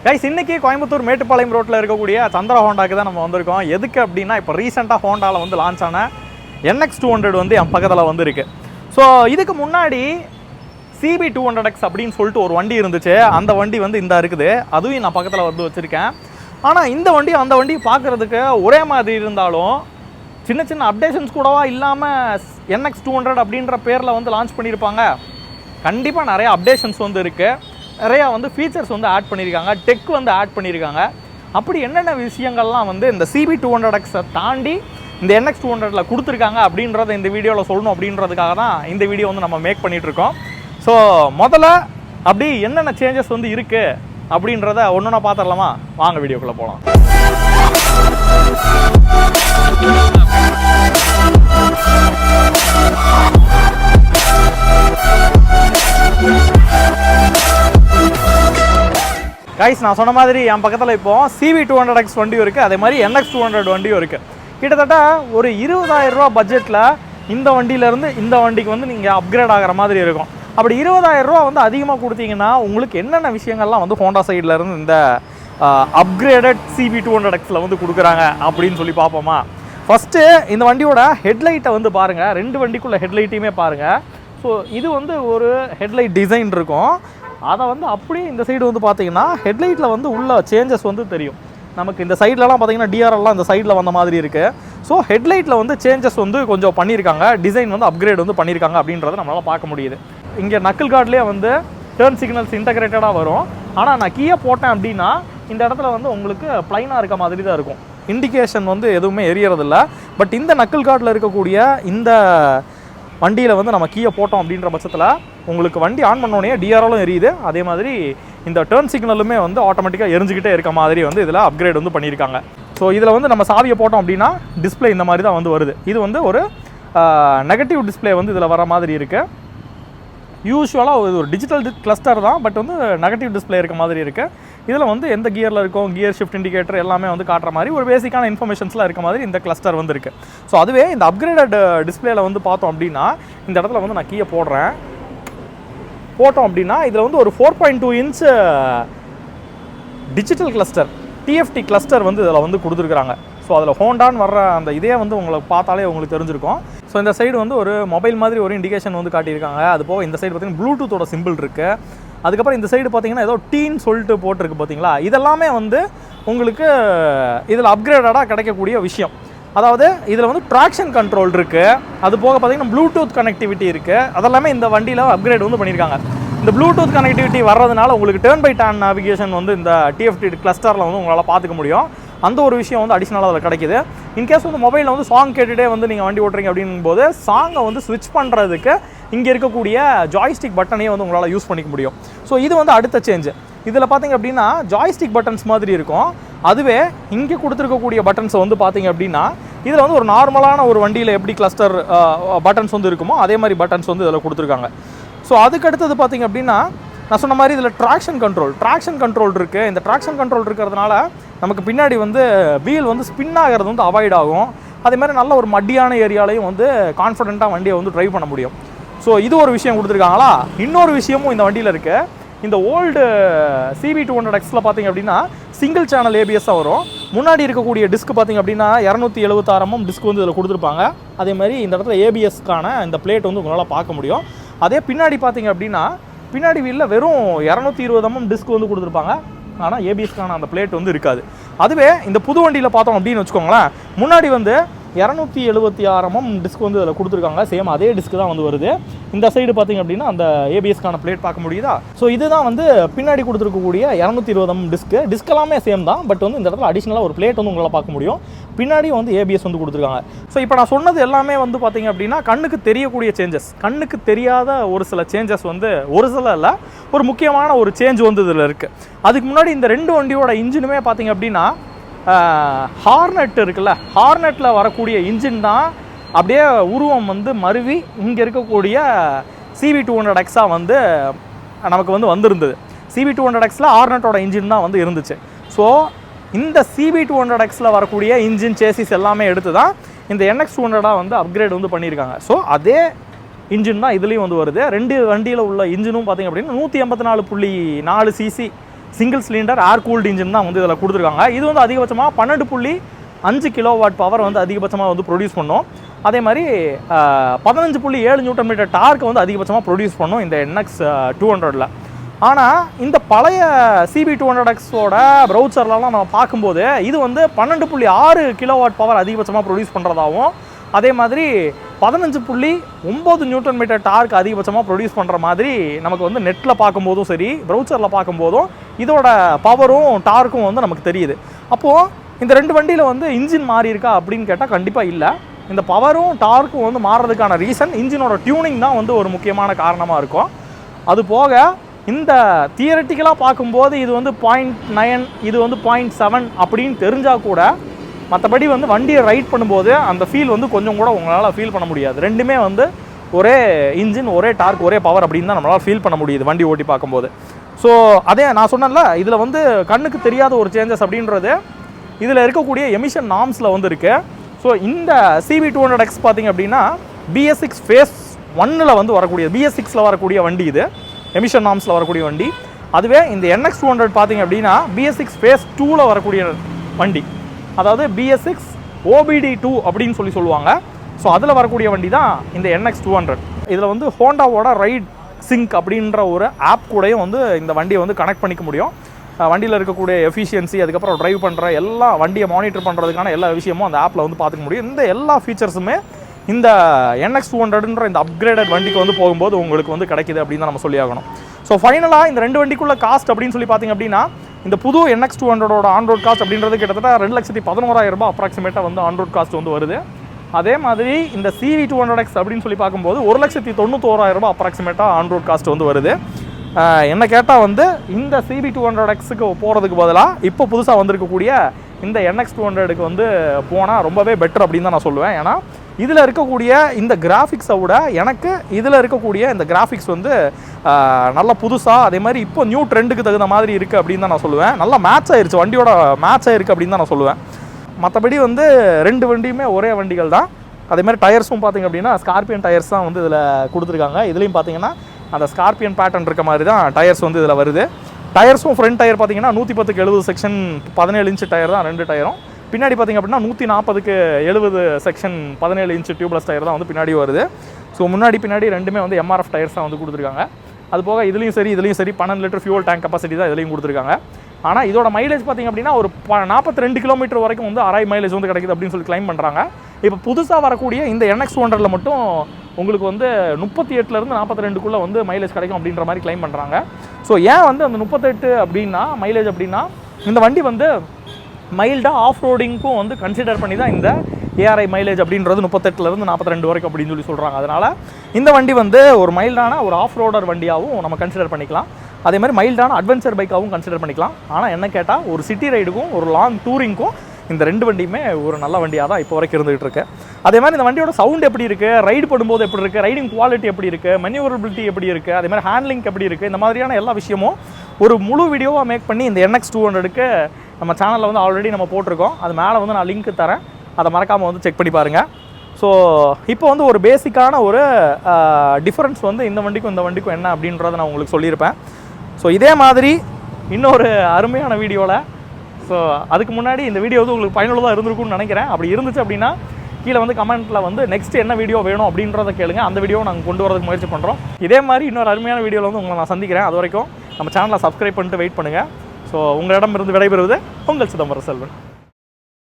Guys இன்னைக்கு கோயம்புத்தூர் மேட்டுப்பாளையம் ரோட்டில் இருக்கக்கூடிய சந்திரா ஹோண்டாக்கு தான் நம்ம வந்திருக்கோம். எதுக்கு அப்படின்னா இப்போ ரீசெண்டாக ஹோண்டாவில் வந்து லான்ச் ஆன NX200 வந்து என் பக்கத்தில் வந்துருக்கு. ஸோ இதுக்கு முன்னாடி CB200X அப்படின்னு சொல்லிட்டு ஒரு வண்டி இருந்துச்சு. அந்த வண்டி வந்து இந்த இருக்குது, அதுவும் நான் பக்கத்தில் வந்து வச்சுருக்கேன். ஆனால் இந்த வண்டி அந்த வண்டி பார்க்குறதுக்கு ஒரே மாதிரி இருந்தாலும் சின்ன சின்ன அப்டேஷன்ஸ் கூடவா இல்லாமல் NX200 அப்படின்ற பேரில் வந்து லான்ச் பண்ணியிருப்பாங்க. கண்டிப்பாக நிறைய அப்டேஷன்ஸ் வந்து இருக்குது, நிறையா வந்து ஃபீச்சர்ஸ் வந்து ஆட் பண்ணியிருக்காங்க, டெக் வந்து ஆட் பண்ணியிருக்காங்க. அப்படி என்னென்ன விஷயங்கள்லாம் வந்து இந்த CB200Xை தாண்டி இந்த NX200ல் கொடுத்துருக்காங்க அப்படின்றத இந்த வீடியோவில் சொல்லணும் அப்படின்றதுக்காக தான் இந்த வீடியோ வந்து நம்ம மேக் பண்ணிகிட்ருக்கோம். ஸோ முதல்ல அப்படி என்னென்ன சேஞ்சஸ் வந்து இருக்குது அப்படின்றத ஒன்றுனா பார்த்துடலாமா? வாங்க வீடியோக்குள்ளே போகலாம். கைஸ் நான் சொன்ன மாதிரி என் பக்கத்தில் இப்போ CB200X வண்டியும் இருக்குது, அதே மாதிரி NX200 வண்டியும் இருக்குது. கிட்டத்தட்ட ஒரு 20,000 ரூபா பட்ஜெட்டில் இந்த வண்டியிலேருந்து இந்த வண்டிக்கு வந்து நீங்கள் அப்கிரேட் ஆகிற மாதிரி இருக்கும். அப்படி 20,000 ரூபா வந்து அதிகமாக கொடுத்தீங்கன்னா உங்களுக்கு என்னென்ன விஷயங்கள்லாம் வந்து ஹோண்டா சைட்லேருந்து இந்த அப்கிரேடட் CB200Xயில் வந்து கொடுக்குறாங்க அப்படின்னு சொல்லி பார்ப்போமா? ஃபஸ்ட்டு இந்த வண்டியோட ஹெட்லைட்டை வந்து பாருங்கள், ரெண்டு வண்டிக்குள்ள ஹெட்லைட்டையுமே பாருங்கள். ஸோ இது வந்து ஒரு ஹெட்லைட் டிசைன் இருக்கும், அதை வந்து அப்படியே இந்த சைடு வந்து பார்த்தீங்கன்னா ஹெட்லைட்டில் வந்து உள்ள சேஞ்சஸ் வந்து தெரியும். நமக்கு இந்த சைட்லலாம் பார்த்தீங்கன்னா டிஆர்எல்லாம் இந்த சைடில் வந்த மாதிரி இருக்குது. ஸோ ஹெட்லைட்டில் வந்து சேஞ்சஸ் வந்து கொஞ்சம் பண்ணியிருக்காங்க, டிசைன் வந்து அப்கிரேட் வந்து பண்ணியிருக்காங்க அப்படின்றத நம்மளால் பார்க்க முடியுது. இங்கே நக்கிள் கார்ட்லேயே வந்து டர்ன் சிக்னல்ஸ் இன்டகிரேட்டடாக வரும். ஆனால் நான் கீழே போட்டேன் அப்படின்னா இந்த இடத்துல வந்து உங்களுக்கு ப்ளைனாக இருக்க மாதிரி தான் இருக்கும், இண்டிகேஷன் வந்து எதுவுமே எரியறதில்ல. பட் இந்த நக்கிள் கார்டில் இருக்கக்கூடிய இந்த வண்டியில் வந்து நம்ம கீழே போட்டோம் அப்படின்ற பட்சத்தில் உங்களுக்கு வண்டி ஆன் பண்ணோடனே டிஆர்எலும் எரியுது, அதே மாதிரி இந்த டர்ன் சிக்னலுமே வந்து ஆட்டோமேட்டிக்காக எரிஞ்சுக்கிட்டே இருக்க மாதிரி வந்து இதில் அப்கிரேட் வந்து பண்ணியிருக்காங்க. ஸோ இதில் வந்து நம்ம சாவியை போட்டோம் அப்படின்னா டிஸ்பிளே இந்த மாதிரி தான் வந்து வருது. இது வந்து ஒரு நெகட்டிவ் டிஸ்பிளே வந்து இதில் வர மாதிரி இருக்குது. யூஸ்வலாக இது ஒரு டிஜிட்டல் கிளஸ்டர் தான், பட் வந்து நெகட்டிவ் டிஸ்பிளே இருக்க மாதிரி இருக்குது. இதில் வந்து எந்த கியரில் இருக்கும், கியர் ஷிஃப்ட் இண்டிகேட்டர் எல்லாமே வந்து காட்டுற மாதிரி ஒரு பேசிக்கான இன்ஃபர்மேஷன்ஸ்லாம் இருக்க மாதிரி இந்த கிளஸ்டர் வந்து இருக்குது. ஸோ அதுவே இந்த அப்கிரேடட் டிஸ்பிளேல வந்து பார்த்தோம் அப்படின்னா இந்த இடத்துல வந்து நான் கீழே போட்டோம் அப்படின்னா இதில் வந்து ஒரு 4.2 inch digital cluster TFT cluster வந்து இதில் வந்து கொடுத்துருக்குறாங்க. ஸோ அதில் ஹோண்டான்னு வர்ற அந்த இதே வந்து உங்களுக்கு பார்த்தாலே உங்களுக்கு தெரிஞ்சிருக்கும். ஸோ இந்த சைடு வந்து ஒரு மொபைல் மாதிரி ஒரு இண்டிகேஷன் வந்து காட்டியிருக்காங்க. அது போக இந்த சைடு பார்த்தீங்கன்னா ப்ளூடூத்தோட சிம்பிள் இருக்குது. அதுக்கப்புறம் இந்த சைடு பார்த்தீங்கன்னா ஏதோ டீன்னு சொல்லிட்டு போட்டிருக்கு பார்த்தீங்களா, இதெல்லாமே வந்து உங்களுக்கு இதில் அப்கிரேடடாக கிடைக்கக்கூடிய விஷயம். அதாவது இதில் வந்து ட்ராக்ஷன் கண்ட்ரோல் இருக்குது, அது போக பார்த்தீங்கன்னா ப்ளூடூத் கனெக்டிவிட்டி இருக்குது. அதெல்லாமே இந்த வண்டியில் அப்கிரேட் வந்து பண்ணியிருக்காங்க. இந்த ப்ளூடூத் கனெக்டிவிட்டி வர்றதுனால உங்களுக்கு டர்ன் பை டர்ன் நேவிகேஷன் வந்து இந்த TFT கிளஸ்டரில் வந்து உங்களால் பார்த்துக்க முடியும். அந்த ஒரு விஷயம் வந்து அடிஷ்னலாக அதில் கிடைக்கிது. இன்கேஸ் வந்து மொபைலில் வந்து சாங் கேட்டுகிட்டே வந்து நீங்கள் வண்டி ஓட்டுறீங்க அப்படிங்கும்போது சாங்கை வந்து ஸ்விட்ச் பண்ணுறதுக்கு இங்கே இருக்கக்கூடிய ஜாய்ஸ்டிக் பட்டனையே வந்து உங்களால் யூஸ் பண்ணிக்க முடியும். ஸோ இது வந்து அடுத்த சேஞ்சு. இதில் பார்த்தீங்க அப்படின்னா ஜாய்ஸ்டிக் பட்டன்ஸ் மாதிரி இருக்கும், அதுவே இங்கே கொடுத்துருக்கக்கூடிய பட்டன்ஸை வந்து பார்த்தீங்க அப்படின்னா இதில் வந்து ஒரு நார்மலான ஒரு வண்டியில் எப்படி கிளஸ்டர் பட்டன்ஸ் வந்து இருக்குமோ அதே மாதிரி பட்டன்ஸ் வந்து இதில் கொடுத்துருக்காங்க. ஸோ அதுக்கு அடுத்தது பார்த்தீங்க அப்படின்னா நான் சொன்ன மாதிரி இதில் ட்ராக்ஷன் கண்ட்ரோல் இருக்குது. இந்த ட்ராக்ஷன் கண்ட்ரோல் இருக்கிறதுனால நமக்கு பின்னாடி வந்து வீல் வந்து ஸ்பின் ஆகிறது வந்து அவாய்ட் ஆகும். அதே மாதிரி நல்ல ஒரு மட்டியான ஏரியாலையும் வந்து கான்ஃபிடென்ட்டாக வண்டியை வந்து ட்ரைவ் பண்ண முடியும். ஸோ இது ஒரு விஷயம் கொடுத்துருக்காங்களா. இன்னொரு விஷயமும் இந்த வண்டியில் இருக்குது. இந்த ஓல்டு CB200Xயில் பார்த்தீங்க அப்படின்னா சிங்கிள் சேனல் ABS-ஆக வரும். முன்னாடி இருக்கக்கூடிய டிஸ்க் பார்த்தீங்க அப்படின்னா 276 டிஸ்க் வந்து இதில் கொடுத்துருப்பாங்க. அதே மாதிரி இந்த இடத்துல ABS-க்கான இந்த பிளேட் வந்து உங்களால் பார்க்க முடியும். அதே பின்னாடி பார்த்தீங்க அப்படின்னா பின்னாடி வீலில் வெறும் 220 டிஸ்க் வந்து கொடுத்துருப்பாங்க, ஆனால் ABS-க்கான அந்த பிளேட் வந்து இருக்காது. அதுவே இந்த புது வண்டியில் பார்த்தோம் அப்படின்னு வச்சுக்கோங்களேன், முன்னாடி வந்து 276 டிஸ்க் வந்து இதில் கொடுத்துருக்காங்க. சேம் அதே டிஸ்க் தான் வந்து வருது. இந்த சைடு பார்த்தீங்க அப்படின்னா அந்த ABS-க்கான பிளேட் பார்க்க முடியுதா. ஸோ இதுதான் வந்து பின்னாடி கொடுத்துருக்கக்கூடிய 220 டிஸ்க் எல்லாமே சேம் தான், பட் வந்து இந்த இடத்துல அடிஷ்னலாக ஒரு பிளேட் வந்து உங்களால் பார்க்க முடியும். பின்னாடியும் வந்து ABS வந்து கொடுத்துருக்காங்க. ஸோ இப்போ நான் சொன்னது எல்லாமே வந்து பார்த்தீங்க அப்படின்னா கண்ணுக்கு தெரியக்கூடிய சேஞ்சஸ். கண்ணுக்கு தெரியாத ஒரு சில சேஞ்சஸ் வந்து ஒரு சில இல்லை, ஒரு முக்கியமான ஒரு சேஞ்ச் வந்து இதில் இருக்குது. அதுக்கு முன்னாடி இந்த ரெண்டு வண்டியோட இன்ஜினுமே பார்த்தீங்க அப்படின்னா ஹார்னெட் இருக்குல்ல, ஹார்னெட்டில் வரக்கூடிய இன்ஜின் தான் அப்படியே உருவம் வந்து மருவி இங்கே இருக்கக்கூடிய CB200X-ஆ வந்து நமக்கு வந்து வந்திருந்தது. CB200Xயில் ஹார்னெட்டோட இன்ஜின் தான் வந்து இருந்துச்சு. ஸோ இந்த CB200Xயில் வரக்கூடிய இன்ஜின் சேசிஸ் எல்லாமே எடுத்து தான் இந்த NX200 வந்து அப்கிரேட் வந்து பண்ணியிருக்காங்க. ஸோ அதே இன்ஜின் தான் இதுலேயும் வந்து வருது. ரெண்டு வண்டியில் உள்ள இன்ஜினும் பார்த்திங்க அப்படின்னா 184.4 cc சிங்கிள் சிலிண்டர் ஏர் கூல்டு இன்ஜின் தான் வந்து இதில் கொடுத்துருக்காங்க. இது வந்து அதிகபட்சமாக 12.5 கிலோவாட் பவர் வந்து அதிகபட்சமாக வந்து ப்ரொடியூஸ் பண்ணும். அதே மாதிரி 15.7 நியூட்டன் மீட்டர் டார்க் வந்து அதிகபட்சமாக ப்ரொடியூஸ் பண்ணும் இந்த NX 200ல். ஆனால் இந்த பழைய CB200Xோட ப்ரௌசர்லாம் நம்ம பார்க்கும்போது இது வந்து 12.6 கிலோவாட் பவர் அதிகபட்சமாக ப்ரொடியூஸ் பண்ணுறதாகவும், அதே மாதிரி 15.9 நியூட்டன் மீட்டர் டார்க் அதிகபட்சமாக ப்ரொடியூஸ் பண்ணுற மாதிரி நமக்கு வந்து நெட்டில் பார்க்கும்போதும் சரி, ப்ரௌசரில் பார்க்கும்போதும் இதோட பவரும் டார்க்கும் வந்து நமக்கு தெரியுது. அப்போது இந்த ரெண்டு வண்டியில் வந்து இன்ஜின் மாறி இருக்கா அப்படின்னு கேட்டால் கண்டிப்பாக இல்லை. இந்த பவரும் டார்க்கும் வந்து மாறுறதுக்கான ரீசன் இன்ஜினோட டியூனிங் தான் வந்து ஒரு முக்கியமான காரணமாக இருக்கும். அது போக இந்த தியரட்டிக்கலாக பார்க்கும்போது இது வந்து 0.9 இது வந்து 0.7 அப்படின்னு தெரிஞ்சால் கூட மற்றபடி வந்து வண்டியை ரைட் பண்ணும்போது அந்த ஃபீல் வந்து கொஞ்சம் கூட உங்களால் ஃபீல் பண்ண முடியாது. ரெண்டுமே வந்து ஒரே இன்ஜின், ஒரே டார்க், ஒரே பவர் அப்படின்னு தான் நம்மளால் ஃபீல் பண்ண முடியுது வண்டி ஓட்டி பார்க்கும்போது. ஸோ அதே நான் சொன்னேன்ல, இதில் வந்து கண்ணுக்கு தெரியாத ஒரு சேஞ்சஸ் அப்படின்றது இதில் இருக்கக்கூடிய எமிஷன் நார்ம்ஸில் வந்து இருக்குது. ஸோ இந்த CB200X பார்த்திங்க அப்படின்னா BS6 ஃபேஸ் 1ல் வந்து வரக்கூடிய, BS6ல் வரக்கூடிய வண்டி இது, எமிஷன் நார்ம்ஸில் வரக்கூடிய வண்டி. அதுவே இந்த NX 200 பார்த்திங்க அப்படின்னா BS6 ஃபேஸ் 2ல் வரக்கூடிய வண்டி, அதாவது BS6 OBD2 அப்படின்னு சொல்லுவாங்க. ஸோ அதில் வரக்கூடிய வண்டி தான் இந்த NX 200. இதில் வந்து ஹோண்டாவோட ரைட் சிங்க் அப்படின்ற ஒரு ஆப் கூடயும் வந்து இந்த வண்டியை வந்து கனெக்ட் பண்ணிக்க முடியும். வண்டியில் இருக்கக்கூடிய எஃபிஷியன்சி, அதுக்கப்புறம் ட்ரைவ் பண்ணுற எல்லா வண்டியை மானிட்டர் பண்ணுறதுக்கான எல்லா விஷயமும் அந்த ஆப்பில் வந்து பார்த்துக்க முடியும். இந்த எல்லா ஃபீச்சர்ஸுமே இந்த NX 200ன்ற இந்த அப்கிரேடட் வண்டிக்கு வந்து போகும்போது உங்களுக்கு வந்து கிடைக்குது அப்படின்னு தான் நம்ம சொல்லி ஆகணும். ஸோ ஃபைனலாக இந்த ரெண்டு வண்டிக்குள்ள காஸ்ட் அப்படின்னு சொல்லி பார்த்தீங்க அப்படின்னா, இந்த புது NX 200ஓட ஆன்ரோட் காஸ்ட் அப்படின்றது கிட்டத்தட்ட 2,11,000 ரூபாய் அப்ராக்சிமேட்டாக வந்து ஆன்ரோட் காஸ்ட் வந்து வருது. அதே மாதிரி இந்த CB200X அப்படின்னு சொல்லி பார்க்கும்போது 1,91,000 ரூபாய் அப்ராக்சிமேட்டாக ஆன்ரோட் காஸ்ட் வந்து வருது. என்ன கேட்டால் வந்து இந்த CB200Xக்கு போகிறதுக்கு பதிலாக இப்போ புதுசாக வந்திருக்கக்கூடிய இந்த NX 200க்கு வந்து போனால் ரொம்பவே பெட்டர் அப்படின்னு தான் நான் சொல்லுவேன். ஏன்னா இதில் இருக்கக்கூடிய இந்த கிராஃபிக்ஸை விட எனக்கு இதில் இருக்கக்கூடிய இந்த கிராஃபிக்ஸ் வந்து நல்லா புதுசாக, அதே மாதிரி இப்போ நியூ ட்ரெண்டுக்கு தகுந்த மாதிரி இருக்குது அப்படின்னு தான் நான் சொல்லுவேன். நல்லா மேட்ச் ஆயிடுச்சு, வண்டியோட மேட்ச் ஆயிருக்கு அப்படின்னு தான் நான் சொல்லுவேன். மற்றபடி வந்து ரெண்டு வண்டியுமே ஒரே வண்டிகள் தான். அதே மாதிரி டயர்ஸும் பார்த்திங்க அப்படின்னா ஸ்கார்பியன் டயர்ஸ் தான் வந்து இதில் கொடுத்துருக்காங்க. இதுலேயும் பார்த்திங்கன்னா அந்த ஸ்கார்பியன் பேட்டர்ன் இருக்க மாதிரி தான் டயர்ஸ் வந்து இதில் வருது. டயர்ஸும் ஃப்ரண்ட் டயர் பார்த்திங்கன்னா 110/70 செக்ஷன் 17 இன்ச்சு டயர் தான் ரெண்டு டயரும். பின்னாடி பார்த்திங்க அப்படின்னா 140/70 செக்ஷன் 17 இன்ச்சு டியூப்லெஸ் டயர் தான் வந்து பின்னாடி வருது. ஸோ முன்னாடி பின்னாடி ரெண்டுமே வந்து MRF டயர்ஸ் தான் வந்து கொடுத்துருக்காங்க. அது போக இதுலேயும் சரி 12 லிட்டர் ஃபியூல் டேங்க் கெப்பாசிட்டி தான் இதுலேயும் கொடுத்துருக்காங்க. ஆனால் இதோட மைலேஜ் பார்த்திங்க அப்படின்னா ஒரு 42 கிலோமீட்டர் வரைக்கும் வந்து அரை மைலேஜ் வந்து கிடைக்குது அப்படின்னு சொல்லி கிளைம் பண்ணுறாங்க. இப்போ புதுசாக வரக்கூடிய இந்த NX 200ல் மட்டும் உங்களுக்கு வந்து 38லேருந்து 42க்குள்ளே வந்து மைலேஜ் கிடைக்கும் அப்படின்ற மாதிரி கிளைம் பண்ணுறாங்க. ஸோ ஏன் வந்து அந்த 38 அப்படின்னா மைலேஜ் அப்படின்னா, இந்த வண்டி வந்து மைல்டாக ஆஃப் ரோடிங்க்கும் வந்து கன்சிடர் பண்ணி தான் இந்த ARI மைலேஜ் அப்படின்றது 38லேருந்து 42 வரைக்கும் அப்படின்னு சொல்லி சொல்கிறாங்க. அதனால் இந்த வண்டி வந்து ஒரு மைல்டான ஒரு ஆஃப் ரோடர் வண்டியாகவும் நம்ம கன்சிடர் பண்ணிக்கலாம். அதே மாதிரி மைல்டான அட்வென்ச்சர் பைக்காகவும் கன்சிடர் பண்ணிக்கலாம். ஆனால் என்ன கேட்டால் ஒரு சிட்டி ரைடுக்கும் ஒரு லாங் டூரிங்க்கும் இந்த ரெண்டு வண்டியுமே ஒரு நல்ல வண்டியாக தான் இப்போ வரைக்கும் இருந்துகிட்டு இருக்கு. அதே மாதிரி இந்த வண்டியோட சவுண்ட் எப்படி இருக்குது, ரைடு பண்ணும்போது எப்படி இருக்குது, ரைடிங் குவாலிட்டி எப்படி இருக்குது, மேனியூவரபிலிட்டி எப்படி இருக்குது, அதே மாதிரி ஹேண்ட்லிங் எப்படி இருக்குது, இந்த மாதிரியான எல்லா விஷயமும் ஒரு முழு வீடியோவாக மேக் பண்ணி இந்த NX 200க்கு நம்ம சேனலில் வந்து ஆல்ரெடி நம்ம போட்டிருக்கோம். அது மேலே வந்து நான் லிங்க் தரேன், அதை மறக்காமல் வந்து செக் பண்ணி பாருங்கள். ஸோ இப்போ வந்து ஒரு பேசிக்கான ஒரு டிஃப்ரென்ஸ் வந்து இந்த வண்டிக்கும் இந்த வண்டிக்கும் என்ன அப்படின்றத நான் உங்களுக்கு சொல்லியிருப்பேன். ஸோ இதே மாதிரி இன்னொரு அருமையான வீடியோவில், ஸோ அதுக்கு முன்னாடி இந்த வீடியோ வந்து உங்களுக்கு பயனுள்ளதாக இருந்திருக்கும்னு நினைக்கிறேன். அப்படி இருந்துச்சு அப்படின்னா கீழே வந்து கமெண்ட்டில் வந்து நெக்ஸ்ட் என்ன வீடியோ வேணும் அப்படின்றத கேளுங்க. அந்த வீடியோவை நாங்கள் கொண்டு வரதுக்கு முயற்சி பண்ணுறோம். இதே மாதிரி இன்னொரு அருமையான வீடியோவில் வந்து உங்களை நான் சந்திக்கிறேன். அது வரைக்கும் நம்ம சேனலை சப்ஸ்கிரைப் பண்ணிட்டு வெயிட் பண்ணுங்கள். ஸோ உங்களிடமிருந்து விடைபெறுவது உங்கள் சிதம்பரம் செல்வன்.